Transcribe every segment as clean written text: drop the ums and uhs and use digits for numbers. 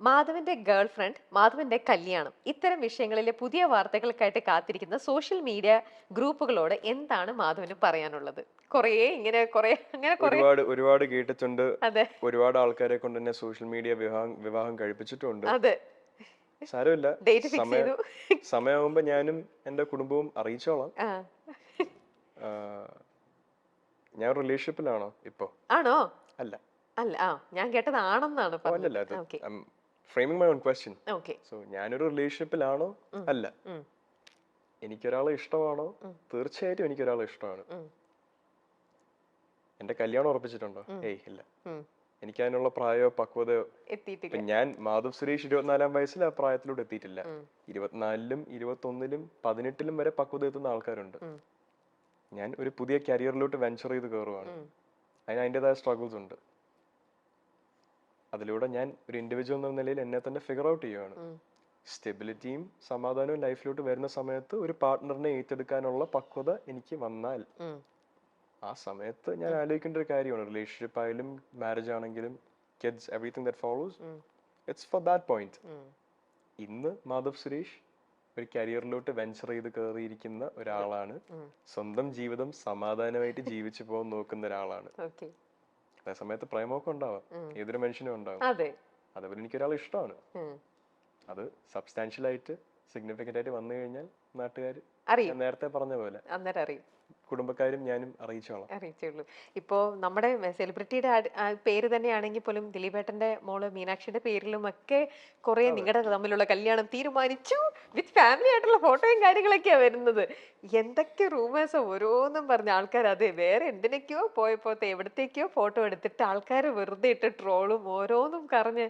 മാധവന്റെ girl friend, മാധവന്റെ കല്യാണം, ഇത്തരം വിഷയങ്ങളിലെ പുതിയ വാർത്തകൾക്കായിട്ട് കാത്തിരിക്കുന്ന സോഷ്യൽ മീഡിയ ഗ്രൂപ്പുകളോട് എന്താണ് മാധവന് പറയാനുള്ളത്? കുറേ ഇങ്ങനെ കുറേ അങ്ങനെ കുറേ. ഒരുപാട് ഒരുപാട് കേട്ടിട്ടുണ്ട്. അതെ ഒരുപാട് ആൾക്കാരെ കൊണ്ട് തന്നെ സോഷ്യൽ മീഡിയ വിവാഹം കഴിപ്പിച്ചിട്ടുണ്ട്. അതെ, സാരമില്ല. ഡേറ്റ് ഫിക്സ് സമയം ചെയ്തു. സമയമാകുമ്പോ ഞാനും എന്റെ കുടുംബവും അറിയിച്ചോളാം. ആ, ഞാൻ റിലേഷൻഷിപ്പിലാണോ ഇപ്പോ? ആണോ? അല്ല. അല്ല, ഞാൻ കേട്ടത് ആണെന്നാണ് പറഞ്ഞത്. അല്ലല്ല. Okay framing my own question. Okay. So ഞാനൊരു റിലേഷൻഷിപ്പിലാണോ? അല്ല. എനിക്കൊരാളെ ഇഷ്ടമാണോ? തീർച്ചയായിട്ടും എനിക്കൊരാളെ ഇഷ്ടമാണ്. എന്റെ കല്യാണം ഉറപ്പിച്ചിട്ടുണ്ടോ? ഏയ് ഇല്ല. എനിക്ക് അതിനുള്ള പ്രായമോ പക്വതയോ എത്തിയിട്ടില്ല. ഞാൻ മാധവ് സുരേഷ് 24-ാം വയസ്സിൽ ആ പ്രായത്തിലൂടെ എത്തിയിട്ടില്ല. 24-ലും 21-ലും 18-ലും വരെ പക്വത എത്തുന്ന ആൾക്കാരുണ്ട്. ഞാൻ ഒരു പുതിയ കരിയറിലോട്ട് വെഞ്ചർ ചെയ്ത് കയറുവാണ്. അതിന് അതിൻ്റെതായ സ്ട്രഗിൾസ് ഉണ്ട്. അതിലൂടെ ഞാൻ ഒരു ഇൻഡിവിജ്വൽ എന്ന നിലയിൽ എന്നെ തന്നെ ഫിഗർ ഔട്ട് ചെയ്യുകയാണ്. സ്റ്റെബിലിറ്റിയും സമാധാനവും ലൈഫിലോട്ട് വരുന്ന സമയത്ത് ഒരു പാർട്ട്ണറിനെ ഏറ്റെടുക്കാനുള്ള പക്വത എനിക്ക് വന്നാൽ ആ സമയത്ത് ഞാൻ ആലോചിക്കേണ്ട ഒരു കാര്യമാണ്. റിലേഷൻഷിപ്പ് ആയാലും മാരേജ് ആണെങ്കിലും kids everything that follows, it's for that point. ഇന്ന് മാധവ് സുരേഷ് ഒരു കരിയറിലോട്ട് വെഞ്ചർ ചെയ്ത് കയറിയിരിക്കുന്ന ഒരാളാണ്. സ്വന്തം ജീവിതം സമാധാനമായിട്ട് ജീവിച്ചു പോകാൻ നോക്കുന്ന ഒരാളാണ്. അതേ സമയത്ത് പ്രേമമൊക്കെ ഉണ്ടാവാം, ഏതൊരു മനുഷ്യനും ഉണ്ടാവും. അതേപോലെ എനിക്കൊരാൾ ഇഷ്ടമാണ്. അത് സബ്സ്റ്റാൻഷ്യൽ ആയിട്ട് സിഗ്നിഫിക്കന്റ് ആയിട്ട് വന്നു കഴിഞ്ഞാൽ നാട്ടുകാർ നേരത്തെ പറഞ്ഞ പോലെ കുടുംബക്കാരും ഞാനും അറിയിച്ചുള്ളൂ. ഇപ്പോ നമ്മുടെ സെലിബ്രിറ്റിയുടെ പേര് തന്നെയാണെങ്കിൽ പോലും ദിലീപേട്ടന്റെ മോള് മീനാക്ഷിയുടെ പേരിലും ഒക്കെ കുറെ നിങ്ങളുടെ തമ്മിലുള്ള കല്യാണം തീരുമാനിച്ചു വിത്ത് ഫാമിലി ആയിട്ടുള്ള ഫോട്ടോയും കാര്യങ്ങളൊക്കെയാ വരുന്നത്. എന്തൊക്കെ റൂമേഴ്സ് ഓരോന്നും പറഞ്ഞ ആൾക്കാർ അതെ വേറെ എന്തിനൊക്കെയോ പോയപ്പോത്തെ എവിടത്തേക്കോ ഫോട്ടോ എടുത്തിട്ട് ആൾക്കാർ വെറുതെ ഇട്ട് ട്രോളും ഓരോന്നും പറഞ്ഞ്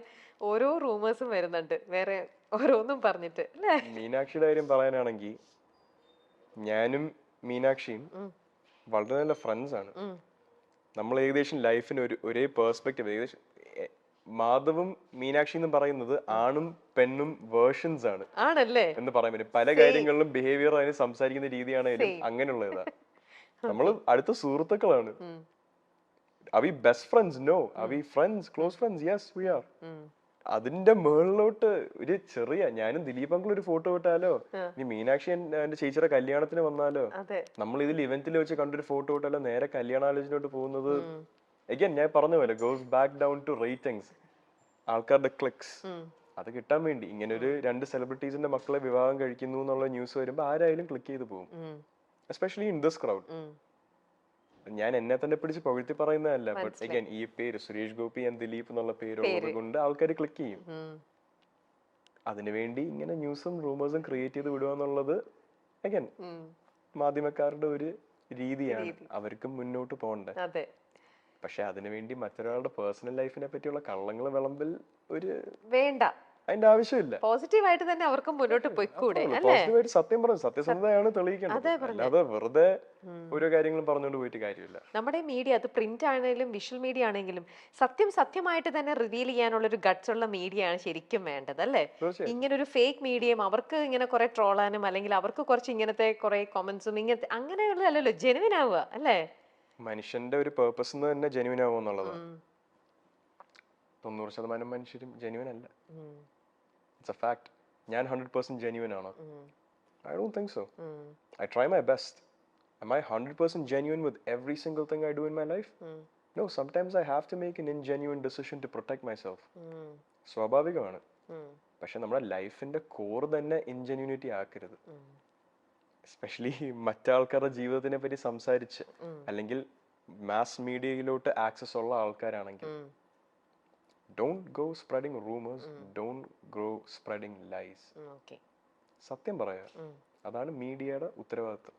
ഓരോ റൂമേഴ്സും വരുന്നുണ്ട് വേറെ ഓരോന്നും പറഞ്ഞിട്ട് അല്ലേ? മീനാക്ഷിയുടെ കാര്യം പറയാനാണെങ്കിൽ ഞാനും മീനാക്ഷിയും വളരെ നല്ല ഫ്രണ്ട്സ് ആണ്. നമ്മൾ ഏകദേശം ലൈഫിന് ഒരേ പേഴ്സ്പെക്റ്റീവ്. ഏകദേശം മാധവും മീനാക്ഷി എന്ന് പറയുന്നത് ആണും പെണ്ണും വേർഷൻസ് ആണ് എന്ന് പറയാൻ പറ്റും. പല കാര്യങ്ങളിലും ബിഹേവിയർ അതിന് സംസാരിക്കുന്ന രീതിയാണെങ്കിലും അങ്ങനെയുള്ള ഇതാ. നമ്മൾ അടുത്ത സുഹൃത്തുക്കളാണ്. Are we best friends? No. Are we friends? Close friends? Yes, we are. അതിന്റെ മുകളിലോട്ട് ഒരു ചെറിയ ഞാനും ദിലീപ് അങ്കിൾ ഒരു ഫോട്ടോ ഇട്ടാലോ, ഇനി മീനാക്ഷി എന്റെ ചേച്ചിയുടെ കല്യാണത്തിന് വന്നാലോ, നമ്മൾ ഇതിൽ ഇവന്റിൽ വെച്ച് കണ്ടൊരു ഫോട്ടോ ഇട്ടാലോ നേരെ കല്യാണാലോചനയോട്ട് പോകുന്നത് അഗൈൻ ഞാൻ പറഞ്ഞ പോലെ goes back down to ratings, ആൾക്കാരുടെ ക്ലിക്സ്. അത് കിട്ടാൻ വേണ്ടി ഇങ്ങനെ ഒരു രണ്ട് സെലിബ്രിറ്റീസിന്റെ മക്കളെ വിവാഹം കഴിക്കുന്നു എന്നുള്ള ന്യൂസ് വരുമ്പോൾ ആരായാലും ക്ലിക്ക് ചെയ്ത് പോകും, എസ്പെഷ്യലി ഇൻ ദിസ് ക്രൗഡ്. ഞാൻ എന്നെ തന്നെ പിടിച്ച് പുകഴ്ത്തി പറയുന്നതല്ല, ബട്ട് അഗൈൻ ഈ പേര് സുരേഷ് ഗോപി ആൻഡ് ദിലീപ് എന്നുള്ള പേരുള്ളത് കൊണ്ട് ആൾക്കാർ ക്ലിക്ക് ചെയ്യും. അതിനുവേണ്ടി ഇങ്ങനെ ന്യൂസും റൂമേഴ്സും ക്രിയേറ്റ് ചെയ്ത് വിടുക എന്നുള്ളത് അഗൈൻ മാധ്യമക്കാരുടെ ഒരു രീതിയാണ്. അവർക്കും മുന്നോട്ട് പോകണ്ടേ. പക്ഷെ അതിനുവേണ്ടി മറ്റൊരാളുടെ പേഴ്സണൽ ലൈഫിനെ പറ്റിയുള്ള കള്ളങ്ങൾ വിളമ്പൽ ഒരു വേണ്ട, അതിന്റെ ആവശ്യമില്ല. പോസിറ്റീവായിട്ട് തന്നെ അവർക്ക് മുന്നോട്ട് പോയിക്കൂടെ? പോസിറ്റീവായിട്ട് സത്യം പറഞ്ഞു സത്യസന്ധതയാണ് തെളിയിക്കേണ്ടത്, അല്ലാതെ വെറുതെ ഓരോ കാര്യങ്ങളും പറഞ്ഞുകൊണ്ട് പോയിട്ട് കാര്യമില്ല. നമ്മുടെ മീഡിയ, അത് പ്രിന്റ് ആണെങ്കിലും വിഷ്വൽ മീഡിയ ആണെങ്കിലും സത്യമായിട്ട് തന്നെ റിവീൽ ചെയ്യാനുള്ള ഒരു ഗട്ട്സ് ഉള്ള മീഡിയ ആണ് ശരിക്കും വേണ്ടത്, അല്ലേ? ഇങ്ങനെ ഒരു ഫേക്ക് മീഡിയയും അവർക്ക് ഇങ്ങനെ കുറെ ട്രോളാനും അല്ലെങ്കിൽ അവർക്ക് കുറച്ച് ഇങ്ങനത്തെ കുറെ കൊമന്റ്സും ഇങ്ങനത്തെ അങ്ങനെയുള്ളതല്ലോ ജെനുവിൻ ആവുക, അല്ലേ? മനുഷ്യന്റെ ഒരു പേർപ്പസ് തന്നെ ജെനുവിൻ ആവുക എന്നുള്ളതാണ്. 90% മനുഷ്യരും ജെനുവിൻ അല്ല. It's a fact. ഞാൻ 100% genuine ആണോ? I don't think so. I try my best. Am I 100% genuine with every single thing I do in my life? No, sometimes I have to make an ingenuine decision to protect myself. സ്വാഭാവികമാണ്. പക്ഷെ നമ്മുടെ ലൈഫിന്റെ core തന്നെ ഇൻജെന്യൂനിറ്റി ആക്കരുത്. Especially മറ്റാൾക്കാരുടെ ജീവിതത്തിനെ പറ്റി സംസാരിച്ച് അല്ലെങ്കിൽ മാസ് മീഡിയയിലോട്ട് ആക്സസ് ഉള്ള ആൾക്കാരാണെങ്കിൽ don't go spreading rumors, don't go spreading lies. സത്യം പറയാ, അതാണ് മീഡിയയുടെ ഉത്തരവാദിത്വം.